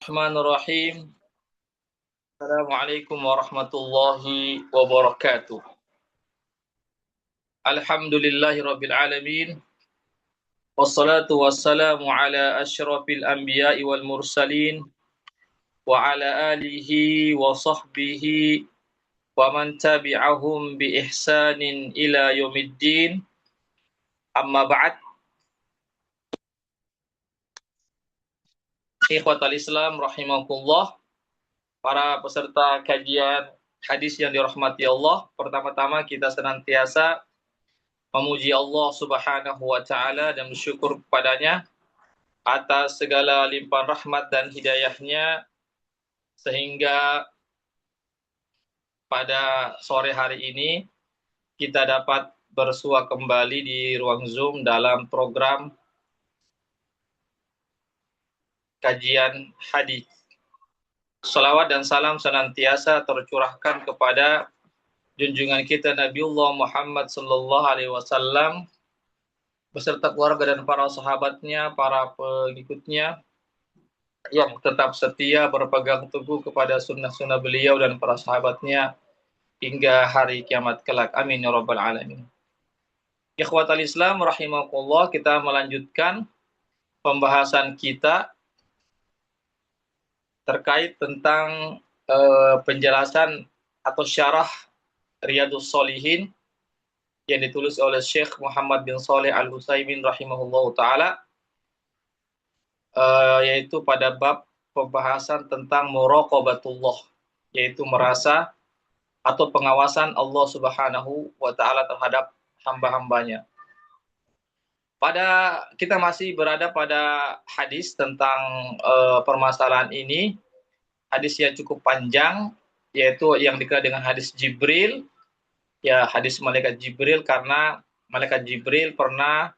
Bismillahirrahmanirrahim. Assalamualaikum warahmatullahi wabarakatuh. Alhamdulillahirabbil alamin. Wassalatu wassalamu ala asyrafil anbiya'i wal mursalin wa ala alihi wa sahbihi wa man tabi'ahum bi ihsanin ila yaumiddin. Amma ba'd. Ikhwatal Islam rahimakumullah. Para peserta kajian hadis yang dirahmati Allah, pertama-tama kita senantiasa memuji Allah Subhanahu wa taala dan bersyukur kepadanya atas segala limpahan rahmat dan hidayahnya sehingga pada sore hari ini kita dapat bersua kembali di ruang Zoom dalam program kajian hadis. Salawat dan salam senantiasa tercurahkan kepada junjungan kita Nabiullah Muhammad sallallahu alaihi wasallam beserta keluarga dan para sahabatnya, para pengikutnya yang tetap setia berpegang teguh kepada sunnah-sunnah beliau dan para sahabatnya hingga hari kiamat kelak. Amin ya rabbal alamin. Ikhwatal Islam rahimakumullah, kita melanjutkan pembahasan kita terkait tentang penjelasan atau syarah Riyadhus Shalihin yang ditulis oleh Syekh Muhammad bin Shalih Al-Utsaimin rahimahullahu taala, yaitu pada bab pembahasan tentang muraqabatullah, yaitu merasa atau pengawasan Allah Subhanahu wa taala terhadap hamba-hambanya. Kita masih berada pada hadis tentang permasalahan ini. Hadis yang cukup panjang, yaitu yang dikenal dengan hadis Jibril. Ya, hadis malaikat Jibril, karena malaikat Jibril pernah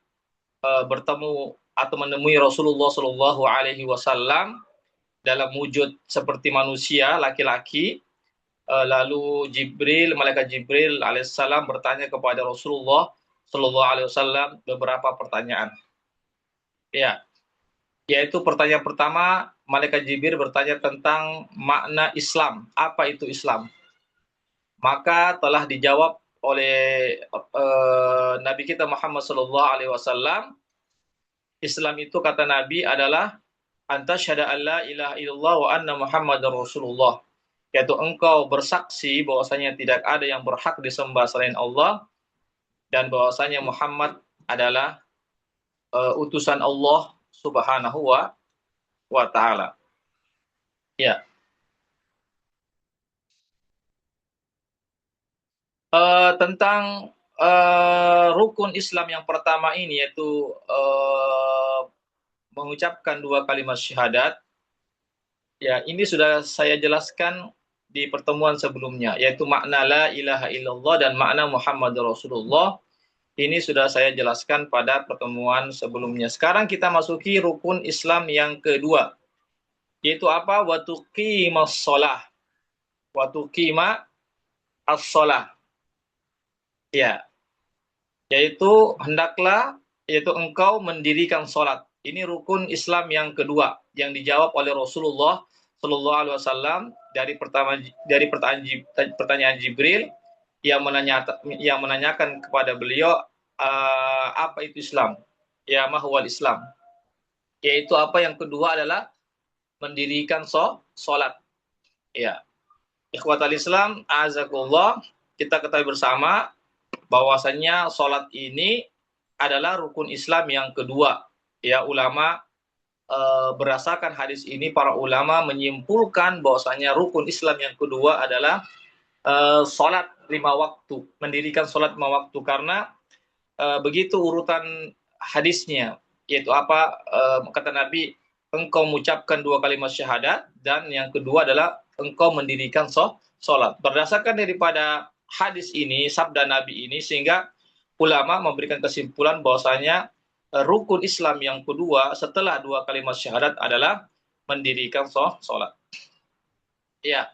bertemu atau menemui Rasulullah Shallallahu Alaihi Wasallam dalam wujud seperti manusia laki-laki. Lalu malaikat Jibril alaihissalam bertanya kepada Rasulullah Shallallahu Alaihi Wasallam beberapa pertanyaan. Ya, yaitu pertanyaan pertama, malaikat Jibril bertanya tentang makna Islam. Apa itu Islam? Maka telah dijawab oleh Nabi kita Muhammad Shallallahu Alaihi Wasallam. Islam itu, kata Nabi, adalah antasyhada alla ilaha illallah wa anna Muhammadar Rasulullah, yaitu engkau bersaksi bahwasanya tidak ada yang berhak disembah selain Allah dan bahwasanya Muhammad adalah utusan Allah Subhanahu wa taala. Ya. Tentang rukun Islam yang pertama ini, yaitu mengucapkan dua kalimat syahadat. Ya, ini sudah saya jelaskan di pertemuan sebelumnya, yaitu makna la ilaha illallah dan makna Muhammadur Rasulullah. Ini sudah saya jelaskan pada pertemuan sebelumnya. Sekarang kita masuki rukun Islam yang kedua, yaitu apa? Wa tuqimas shalah. Wa tuqima as-shalah. Ya. Yaitu engkau mendirikan salat. Ini rukun Islam yang kedua yang dijawab oleh Rasulullah Shallallahu Alaihi Wasallam dari pertanyaan Jibril yang menanyakan kepada beliau apa itu Islam? Ya, mahwal Islam. Yaitu apa yang kedua adalah mendirikan salat. Ya. Ikhwatal Islam, azakullah, kita ketahui bersama bahwasanya salat ini adalah rukun Islam yang kedua. Ya, ulama berdasarkan hadis ini, para ulama menyimpulkan bahwasanya rukun Islam yang kedua adalah salat 5 waktu, mendirikan salat 5 waktu, karena begitu urutan hadisnya, yaitu apa? Kata Nabi, engkau mengucapkan 2 kalimat syahadat, dan yang kedua adalah engkau mendirikan salat. Berdasarkan daripada hadis ini, sabda Nabi ini, sehingga ulama memberikan kesimpulan bahwasanya rukun Islam yang kedua setelah 2 kalimat syahadat adalah mendirikan salat. Ya,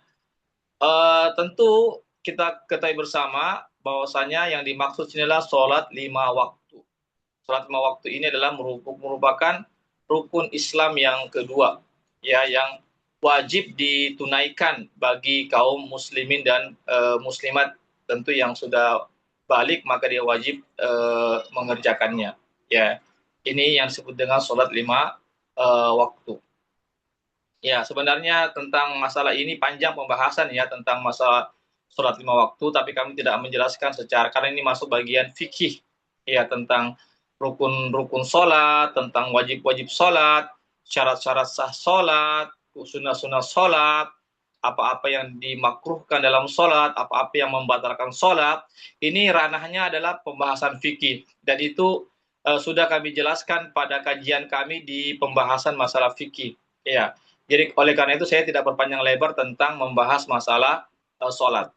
tentu kita ketahui bersama bahwasanya yang dimaksud ini adalah salat 5 waktu. Salat 5 waktu ini adalah merupakan rukun Islam yang kedua, ya, yang wajib ditunaikan bagi kaum muslimin dan muslimat tentu yang sudah balik, maka dia wajib mengerjakannya. Ya, ini yang disebut dengan sholat 5 waktu. Ya, sebenarnya tentang masalah ini panjang pembahasan ya, tentang masalah sholat 5 waktu, tapi kami tidak menjelaskan secara, karena ini masuk bagian fikih ya, tentang rukun-rukun sholat, tentang wajib-wajib sholat, syarat-syarat sah sholat, sunnah-sunnah sholat, apa-apa yang dimakruhkan dalam sholat, apa-apa yang membatalkan sholat. Ini ranahnya adalah pembahasan fikih, dan itu sudah kami jelaskan pada kajian kami di pembahasan masalah fikih. Ya, jadi oleh karena itu saya tidak berpanjang lebar tentang membahas masalah sholat.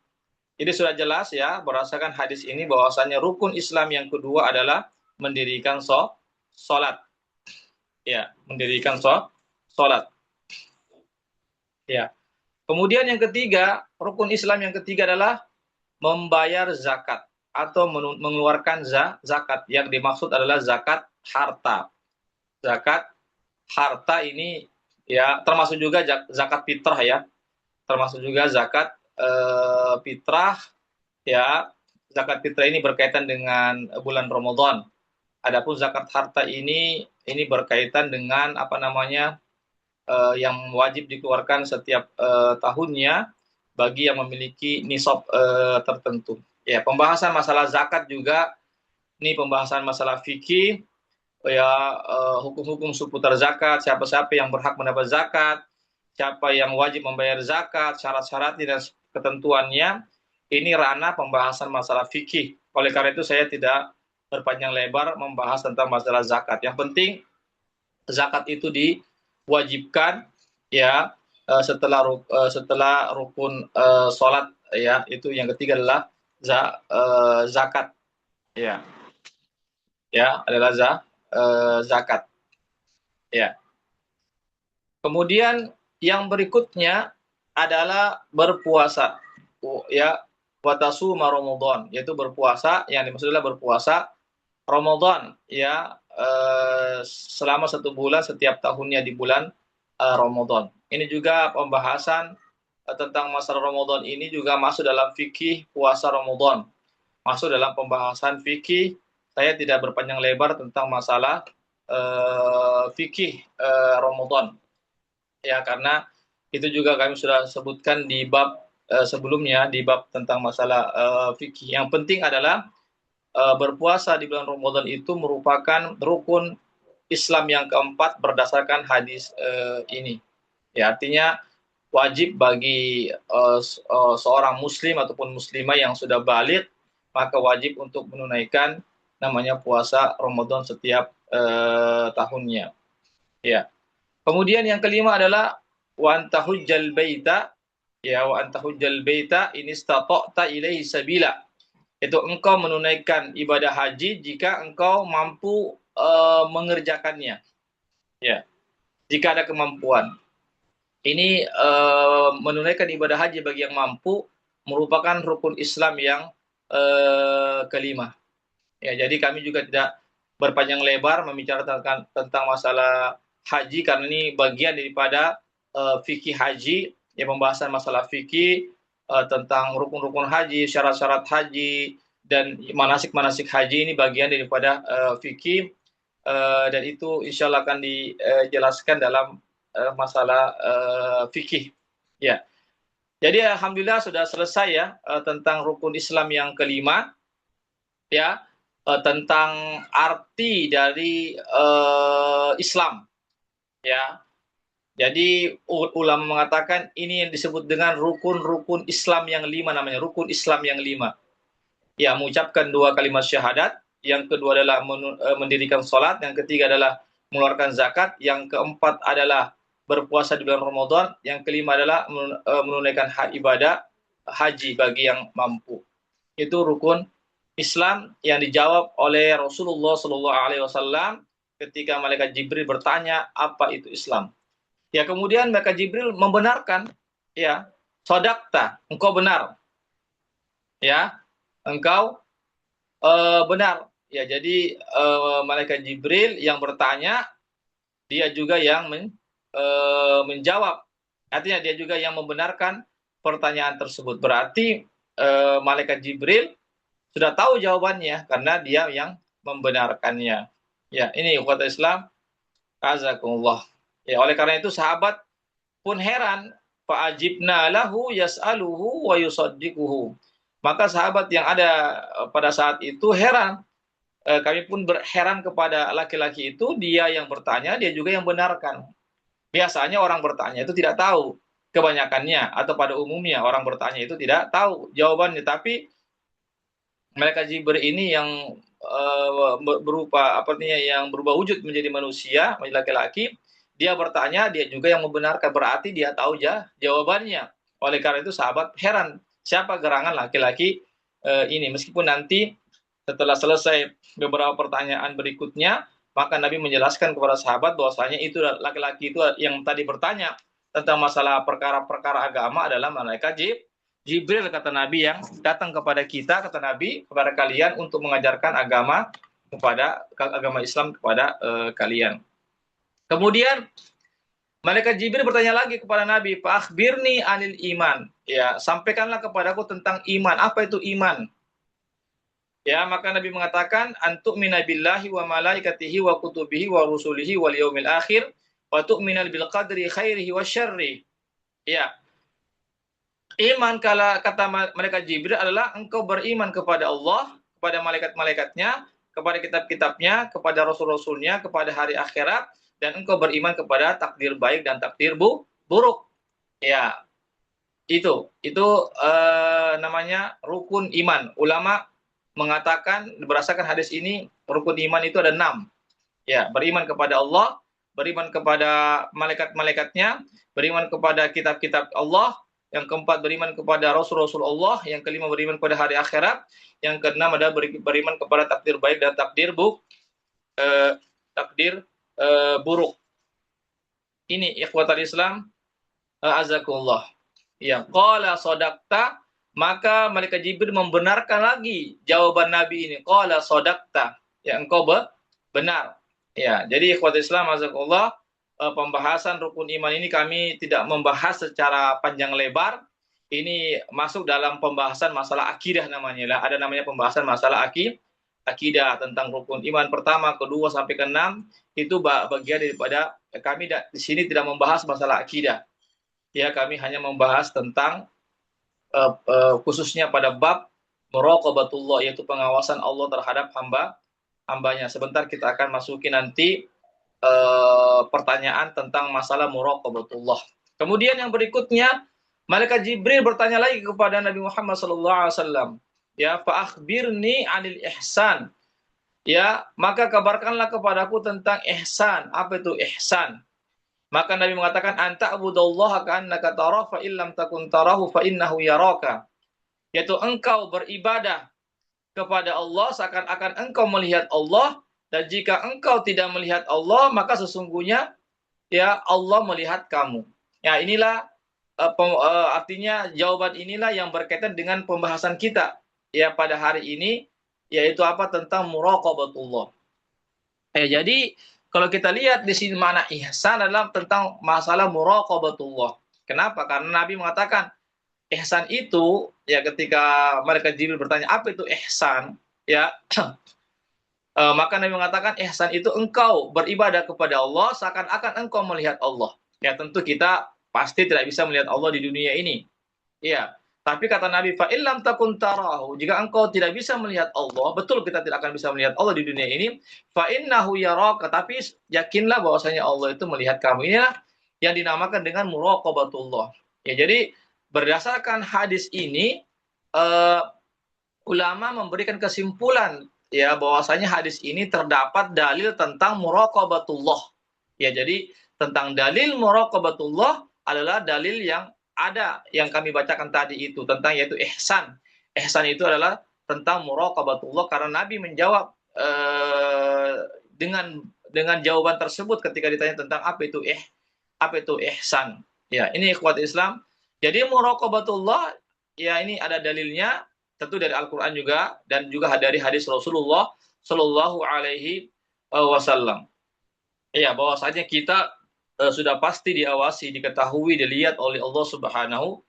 Jadi sudah jelas ya berdasarkan hadis ini bahwasanya rukun Islam yang kedua adalah mendirikan sholat. Ya, mendirikan sholat. Ya. Kemudian yang ketiga, rukun Islam yang ketiga adalah membayar zakat atau mengeluarkan zakat. Yang dimaksud adalah zakat harta. Zakat harta ini ya termasuk juga zakat fitrah ya. Termasuk juga zakat fitrah ya. Zakat fitrah ini berkaitan dengan bulan Ramadan. Adapun zakat harta ini berkaitan dengan apa namanya yang wajib dikeluarkan setiap tahunnya bagi yang memiliki nisab tertentu. Ya, pembahasan masalah zakat juga ini pembahasan masalah fikih ya, hukum-hukum seputar zakat, siapa-siapa yang berhak mendapat zakat, siapa yang wajib membayar zakat, syarat-syaratnya dan ketentuannya, ini ranah pembahasan masalah fikih. Oleh karena itu saya tidak berpanjang lebar membahas tentang masalah zakat. Yang penting zakat itu diwajibkan ya setelah rukun sholat ya, itu yang ketiga adalah zakat ya, adalah zakat ya. Kemudian yang berikutnya adalah berpuasa ya, watasuma Ramadan, yaitu berpuasa, yang dimaksud adalah berpuasa Ramadan ya, selama 1 bulan setiap tahunnya di bulan Ramadan. Ini juga pembahasan tentang masalah Ramadan ini juga masuk dalam fikih puasa Ramadan. Masuk dalam pembahasan fikih. Saya tidak berpanjang lebar tentang masalah fikih Ramadan. Ya, karena itu juga kami sudah sebutkan di bab sebelumnya, di bab tentang masalah fikih. Yang penting adalah berpuasa di bulan Ramadan itu merupakan rukun Islam yang keempat berdasarkan hadis ini. Ya, artinya wajib bagi seorang muslim ataupun muslimah yang sudah balik, maka wajib untuk menunaikan namanya puasa Ramadan setiap tahunnya. Ya. Kemudian yang kelima adalah wa antahujjal baita, ya, wa antahujjal baita in istata'ta ilaihi sabila. Itu engkau menunaikan ibadah haji jika engkau mampu mengerjakannya. Ya. Jika ada kemampuan. Ini menunaikan ibadah haji bagi yang mampu merupakan rukun Islam yang kelima. Ya, jadi kami juga tidak berpanjang lebar membicarakan tentang masalah haji karena ini bagian daripada fikih haji, ya, pembahasan masalah fikih tentang rukun-rukun haji, syarat-syarat haji dan manasik-manasik haji, ini bagian daripada fikih dan itu insya Allah akan dijelaskan dalam masalah fikih. Ya. Jadi alhamdulillah sudah selesai ya tentang rukun Islam yang kelima. Ya. Tentang arti dari Islam, ya. Jadi ulama mengatakan ini yang disebut dengan rukun-rukun Islam yang 5, namanya rukun Islam yang 5. Ya, mengucapkan 2 kalimat syahadat, yang kedua adalah mendirikan sholat, yang ketiga adalah mengeluarkan zakat, yang keempat adalah berpuasa di bulan Ramadan, yang kelima adalah menunaikan ibadah haji bagi yang mampu. Itu rukun Islam yang dijawab oleh Rasulullah SAW ketika malaikat Jibril bertanya apa itu Islam. Ya, kemudian malaikat Jibril membenarkan, ya, shadaqta, engkau benar, ya, engkau benar. Ya, jadi malaikat Jibril yang bertanya, dia juga yang menjawab. Artinya dia juga yang membenarkan pertanyaan tersebut. Berarti malaikat Jibril sudah tahu jawabannya karena dia yang membenarkannya. Ya, ini umat Islam, azakumullah. Ya, oleh karena itu sahabat pun heran, fa'ajibna lahu yas'aluhu wa yusaddiquhu. Maka sahabat yang ada pada saat itu heran. Kami pun berheran kepada laki-laki itu, dia yang bertanya, dia juga yang benarkan. Biasanya orang bertanya itu tidak tahu kebanyakannya, atau pada umumnya orang bertanya itu tidak tahu jawabannya, tapi mereka Jibril ini yang berupa artinya yang berubah wujud menjadi manusia, menjadi laki-laki, dia bertanya, dia juga yang membenarkan, berarti dia tahu jawabannya. Oleh karena itu sahabat heran, siapa gerangan laki-laki ini, meskipun nanti setelah selesai beberapa pertanyaan berikutnya, maka Nabi menjelaskan kepada sahabat bahwasanya itu laki-laki itu yang tadi bertanya tentang masalah perkara-perkara agama adalah malaikat Jibril, kata Nabi, yang datang kepada kita, kata Nabi, kepada kalian untuk mengajarkan agama Islam kepada kalian. Kemudian malaikat Jibril bertanya lagi kepada Nabi, "Fa akhbirni anil iman." Ya, sampaikanlah kepadaku tentang iman. Apa itu iman? Ya, maka Nabi mengatakan, "Antu'mina billahi wa malaikatihi wa kutubihi wa rusulihi wal yaumil akhir wa tu'mina bil qadri khairihi wa syarri." Ya, iman, kala kata malaikat Jibril, adalah engkau beriman kepada Allah, kepada malaikat-malaikatnya, kepada kitab-kitabnya, kepada rasul-rasulnya, kepada hari akhirat, dan engkau beriman kepada takdir baik dan takdir buruk. Ya, itu namanya rukun iman. Ulama mengatakan berdasarkan hadis ini, rukun iman itu ada 6. Ya, beriman kepada Allah, beriman kepada malaikat-malaikatnya, beriman kepada kitab-kitab Allah, yang keempat beriman kepada Rasul-Rasul Allah, yang kelima beriman kepada hari akhirat, yang keenam adalah beriman kepada takdir baik dan takdir buruk. Ini ikhwatal Islam, azakumullah. Ya, qala sadaqta, maka malaikat Jibril membenarkan lagi jawaban Nabi ini. Qala sadaqta, ya engkau benar. Ya, jadi ikhwatal Islam, azakumullah, pembahasan rukun iman ini kami tidak membahas secara panjang lebar. Ini masuk dalam pembahasan masalah akidah namanya. Ada namanya pembahasan masalah akidah tentang rukun iman pertama, kedua sampai ke-6, itu bagian daripada kami di sini tidak membahas masalah akidah. Ya, kami hanya membahas tentang khususnya pada bab muraqabatullah, yaitu pengawasan Allah terhadap hambanya. Sebentar kita akan masuki nanti pertanyaan tentang masalah muraqabatullah. Kemudian yang berikutnya, malaikat Jibril bertanya lagi kepada Nabi Muhammad SAW. Ya, fa akhbirni anil ihsan. Ya, maka kabarkanlah kepadaku tentang ihsan. Apa itu ihsan? Maka Nabi mengatakan, anta abudallaha ka'annaka tarahu fa illam takun tarahu fa innahu yaraka. Yaitu engkau beribadah kepada Allah seakan-akan engkau melihat Allah, dan jika engkau tidak melihat Allah, maka sesungguhnya ya Allah melihat kamu. Ya, inilah artinya jawaban inilah yang berkaitan dengan pembahasan kita ya pada hari ini, yaitu apa? Tentang muraqabatullah. Jadi kalau kita lihat di sini mana ihsan adalah tentang masalah muraqabatullah. Kenapa? Karena Nabi mengatakan ihsan itu ya, ketika malaikat Jibril bertanya apa itu ihsan, ya maka Nabi mengatakan ihsan itu engkau beribadah kepada Allah seakan-akan engkau melihat Allah. Ya, tentu kita pasti tidak bisa melihat Allah di dunia ini. Ya, tapi kata Nabi, fa illam takun tarahu, jika engkau tidak bisa melihat Allah, betul kita tidak akan bisa melihat Allah di dunia ini, fa innahu yaraka, tapi yakinlah bahwasanya Allah itu melihat kamu. Inilah yang dinamakan dengan muraqabatullah. Ya, jadi berdasarkan hadis ini ulama memberikan kesimpulan ya bahwasanya hadis ini terdapat dalil tentang muraqabatullah. Ya, jadi tentang dalil muraqabatullah adalah dalil yang ada yang kami bacakan tadi itu tentang, yaitu ihsan. Ihsan itu adalah tentang muraqabatullah, karena Nabi menjawab dengan jawaban tersebut ketika ditanya tentang apa itu ihsan. Ya, ini ikhwat Islam. Jadi muraqabatullah ya, ini ada dalilnya tentu dari Al-Qur'an juga, dan juga dari hadis Rasulullah Shallallahu alaihi wasallam. Ya, bahwasanya kita sudah pasti diawasi, diketahui, dilihat oleh Allah Subhanahu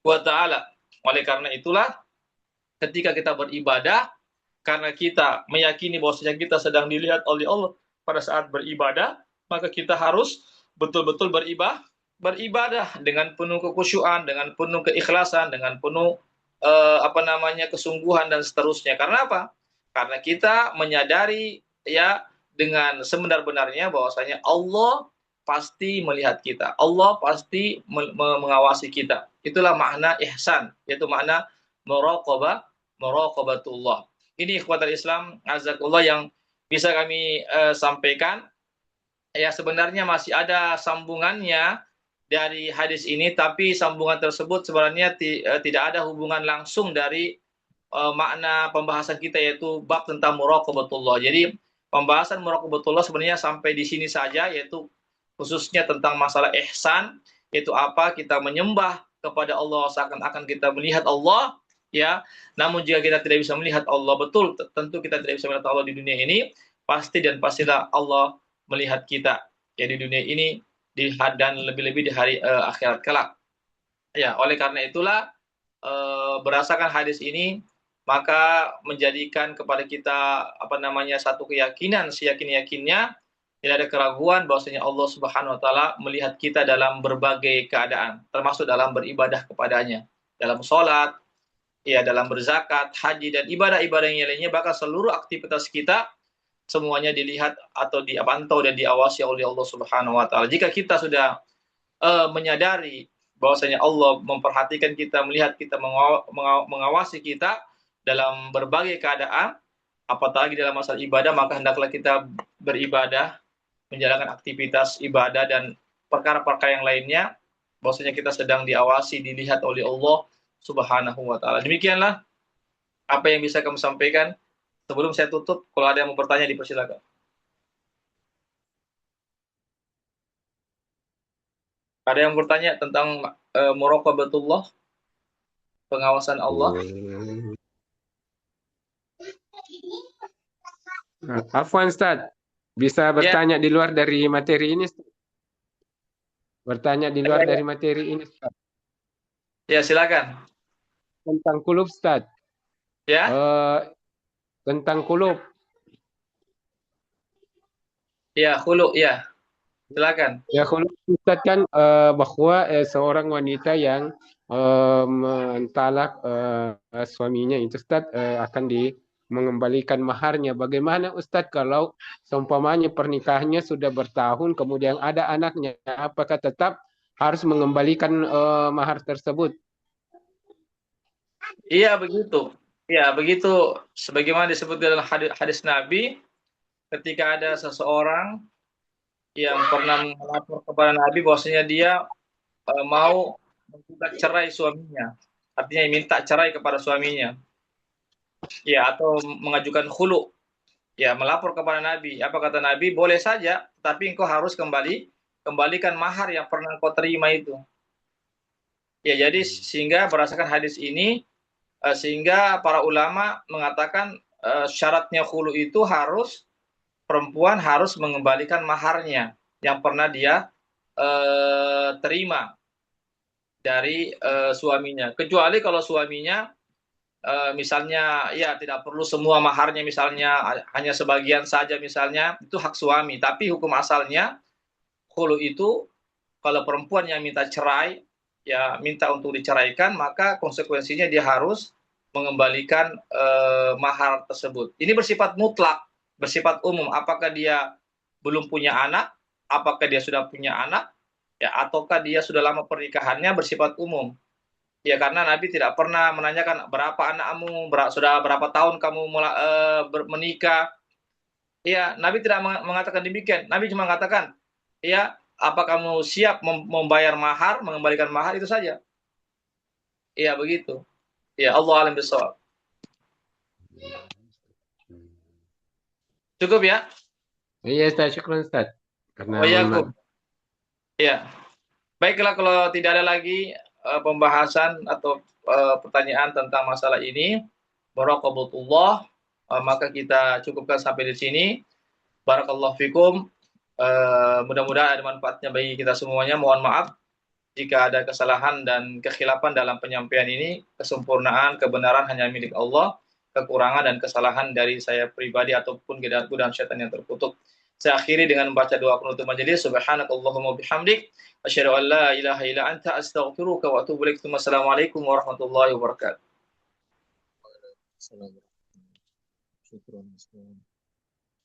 wa taala. Oleh karena itulah ketika kita beribadah, karena kita meyakini bahwasanya kita sedang dilihat oleh Allah pada saat beribadah, maka kita harus betul-betul beribadah dengan penuh kekhusyuan, dengan penuh keikhlasan, dengan penuh kesungguhan dan seterusnya. Karena apa? Karena kita menyadari ya dengan sebenar-benarnya bahwasanya Allah pasti melihat kita. Allah pasti mengawasi kita. Itulah makna ihsan, yaitu makna muraqabatullah. Ini ikhwatal Islam azakullah yang bisa kami sampaikan. Ya, sebenarnya masih ada sambungannya dari hadis ini, tapi sambungan tersebut sebenarnya tidak ada hubungan langsung dari makna pembahasan kita, yaitu bab tentang muraqabatullah. Jadi pembahasan muraqabatullah sebenarnya sampai di sini saja, yaitu khususnya tentang masalah ihsan, yaitu apa? Kita menyembah kepada Allah seakan-akan kita melihat Allah, ya. Namun jika kita tidak bisa melihat Allah betul, tentu kita tidak bisa melihat Allah di dunia ini, pasti dan pastilah Allah melihat kita ya di dunia ini dan lebih-lebih di hari akhirat kelak. Ya, oleh karena itulah berdasarkan hadis ini maka menjadikan kepada kita satu keyakinan seyakin-yakinnya, tidak ada keraguan bahwasanya Allah Subhanahu wa taala melihat kita dalam berbagai keadaan, termasuk dalam beribadah kepadanya, dalam sholat, ya, dalam berzakat, haji dan ibadah-ibadah yang lainnya, bahkan seluruh aktivitas kita semuanya dilihat atau dipantau dan diawasi oleh Allah Subhanahu wa taala. Jika kita sudah menyadari bahwasanya Allah memperhatikan kita, melihat kita, mengawasi kita dalam berbagai keadaan, apalagi dalam masalah ibadah, maka hendaklah kita beribadah, menjalankan aktivitas ibadah dan perkara-perkara yang lainnya, bahwasanya kita sedang diawasi, dilihat oleh Allah Subhanahu wa taala. Demikianlah apa yang bisa kami sampaikan. Sebelum saya tutup, kalau ada yang mau bertanya dipersilakan. Ada yang bertanya tentang muraqabatullah, pengawasan Allah? Afwan Ustaz, bisa bertanya di luar dari materi ini? Bertanya di luar dari materi ini, Ustaz. Ya, silakan. Tentang kulub, Ustaz. Ya. Tentang kulub. Ya, khulu, ya. Silakan. Ya, kulub Ustaz kan bahwa seorang wanita yang mentalak suaminya itu, Ustaz, akan mengembalikan maharnya. Bagaimana Ustadz kalau seumpamanya pernikahannya sudah bertahun, kemudian ada anaknya, apakah tetap harus mengembalikan mahar tersebut? Iya, begitu. Ya, begitu. Sebagaimana disebut dalam hadis Nabi, ketika ada seseorang yang pernah melapor kepada Nabi bahwasanya dia mau menggugat cerai suaminya, artinya minta cerai kepada suaminya, ya, atau mengajukan khulu, ya, melapor kepada Nabi. Apa kata Nabi? Boleh saja, tapi engkau harus kembalikan mahar yang pernah engkau terima itu. Ya, jadi sehingga berdasarkan hadis ini, sehingga para ulama mengatakan syaratnya khulu itu harus perempuan harus mengembalikan maharnya yang pernah dia terima dari suaminya. Kecuali kalau suaminya misalnya ya tidak perlu semua maharnya, misalnya hanya sebagian saja, misalnya itu hak suami. Tapi hukum asalnya khulu itu kalau perempuan yang minta cerai, ya minta untuk diceraikan, maka konsekuensinya dia harus mengembalikan mahar tersebut. Ini bersifat mutlak, bersifat umum. Apakah dia belum punya anak, apakah dia sudah punya anak, ya, ataukah dia sudah lama pernikahannya, bersifat umum. Ya, karena Nabi tidak pernah menanyakan berapa anakmu, sudah berapa tahun kamu menikah. Ya, Nabi tidak mengatakan demikian. Nabi cuma mengatakan, ya, apa kamu siap membayar mahar, mengembalikan mahar, itu saja. Iya, begitu. Ya, Allah alam bisawab. Cukup ya? Iya, Ustaz, syukran Ustaz. Karena ya. Baiklah, kalau tidak ada lagi pembahasan atau pertanyaan tentang masalah ini, muraqabatullah, maka kita cukupkan sampai di sini. Barakallahu fikum. Mudah-mudahan ada manfaatnya bagi kita semuanya. Mohon maaf jika ada kesalahan dan kekhilafan dalam penyampaian ini. Kesempurnaan, kebenaran hanya milik Allah. Kekurangan dan kesalahan dari saya pribadi ataupun godaan syaitan yang terkutuk. Saya akhiri dengan membaca doa penutup majelis. Subhanakallahumma bihamdik, asyhadu an la ilaha illa anta, astaghfiruka wa atubu ilaik. Wassalamualaikum warahmatullahi wabarakatuh. Assalamualaikum. Syukran.